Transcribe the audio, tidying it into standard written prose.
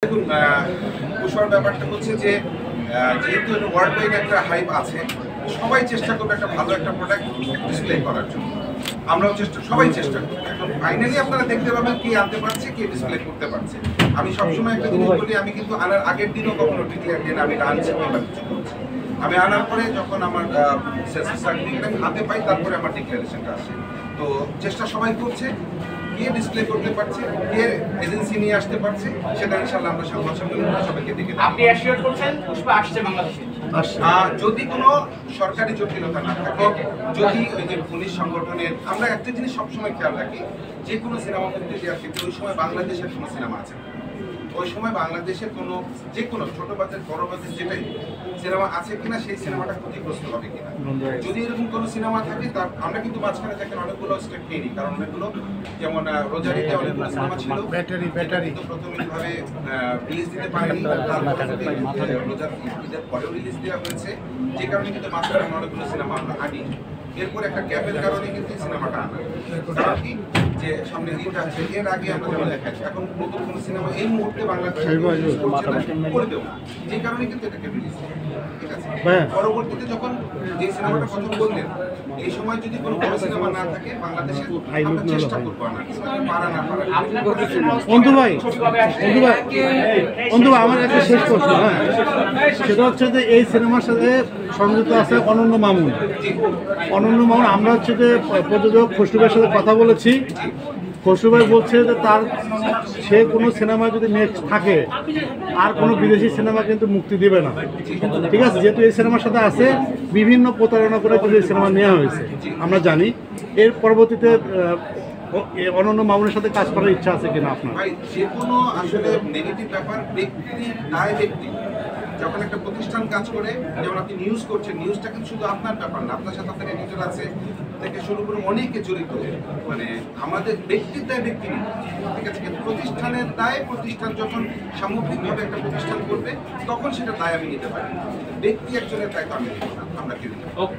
দেখুন পুষ্পার ব্যাপারটা হচ্ছে যে যেহেতু ওয়ার্ল্ড ওয়াইড একটা হাইপ আছে, সবাই চেষ্টা করবে একটা ভালো একটা প্রোডাক্ট ডিসপ্লে করার জন্য। আমরাও সবাই চেষ্টা করি। এখন ফাইনালি আপনারা দেখতে পাবেন কে আনতে পারছে, কে ডিসপ্লে করতে পারছে। আমি সবসময় একটা জিনিস বলি, আমি কিন্তু আনার আগের দিনও কখনো ডিক্লেয়ার দিন আমি আনছি কিংবা কিছু করছি। আমি আনার পরে যখন আমার সার্টিফিকেট আমি হাতে পাই, তারপরে আমার ডিক্লারেশনটা আসে। তো চেষ্টা সবাই করছে, কে ডিসপ্লে করতে পারছে, কে এজেন্সি নিয়ে আসতে পারছে, সেটা ইনশাআল্লাহ আমরা সংবাদ সম্মেলনে সবাইকে দেখে দেব। আপনি অ্যাসিওর করছেন পুষ্পা আসছে বাংলাদেশে? যদি কোনো সরকারি জটিলতা না থাকে, যদি ওই যে পুলিশ সংগঠনের, আমরা একটা জিনিস সবসময় খেয়াল রাখি, যে কোনো সিনেমা করতে দেওয়ার ক্ষেত্রে ওই সময় বাংলাদেশের কোনো সিনেমা আছে, ওই সময় বাংলাদেশের কোনো যে কোনো ছোট বাজেট বড় বাজেট যেটাই সিনেমা আছে কিনা, সেই সিনেমাটা ক্ষতিগ্রস্ত হবে কিনা। যদি এরকম কোনো সিনেমা থাকে, তা আমরা কিন্তু মাঝখানে দেখেন অনেকগুলো স্টেপ নিই, কারণ অনেকগুলো যেমন রোজারিতে অনেকগুলো সিনেমা ছিল, ব্যাটারি তো প্রথমিকভাবে রিলিজ দিতে পারেনি, তারপরে রোজার ঈদের পরেও রিলিজ দেওয়া হয়েছে, যে কারণে কিন্তু মাঝখানে অনেকগুলো সিনেমা আমরা আনি। এরপর একটা গ্যাপের কারণে কিন্তু সিনেমাটা আনা, কারণ কি যে সামনে ঈদ আছে, এর আগে আমরা যেমন দেখাচ্ছি এখন নতুন কোনো সিনেমা এই মুহূর্তে বাংলাদেশে করে দেবো না, যে কারণে কিন্তু এটাকে রিলিজ। ঠিক আছে, পরবর্তীতে যখন যে সিনেমাটা কথা বললেন, এই সময় যদি কোনো বড় সিনেমা না থাকে বাংলাদেশে, আমরা চেষ্টা করবো না পারা না পারা। অন্তু ভাই আমার একটা শেষ প্রশ্ন, হ্যাঁ, সেটা হচ্ছে যে এই সিনেমার সাথে সংযুক্ত আছে অনন্য মামুন। আমরা হচ্ছে যে প্রযোজক খসরু ভাইয়ের সাথে কথা বলেছি, খসরু ভাই বলছে যে সে কোনো সিনেমা যদি নেক্সট থাকে আর কোনো বিদেশি সিনেমা কিন্তু মুক্তি দেবে না। ঠিক আছে, যেহেতু এই সিনেমার সাথে আছে, বিভিন্ন প্রতারণা করে কিন্তু এই সিনেমা নেওয়া হয়েছে আমরা জানি। এর পরবর্তীতে অনন্য মামুনের সাথে কাজ করার ইচ্ছা আছে কিনা আপনার? ভাই, যে কোনো আসলে নেগেটিভ ব্যাপার ব্যক্তির দায় ব্যক্তি। যখন একটা প্রতিষ্ঠান কাজ করে, যেমন আপনি নিউজ করছেন, নিউজটা কিন্তু শুধু আপনার ব্যাপার না, আপনার সাথে আপনার এডিটর আছে থেকে শুরু করে অনেকে জড়িত, মানে আমাদের ব্যক্তির দায় ব্যক্তি নেই। ঠিক আছে, কিন্তু প্রতিষ্ঠানের দায় প্রতিষ্ঠান যখন সামগ্রিকভাবে একটা প্রতিষ্ঠান করবে, তখন সেটা দায় আমি নিতে পারি। ব্যক্তি একজনের দায়িত্ব আমি নিতে পারি, আমরা কেউ নিতে পারি।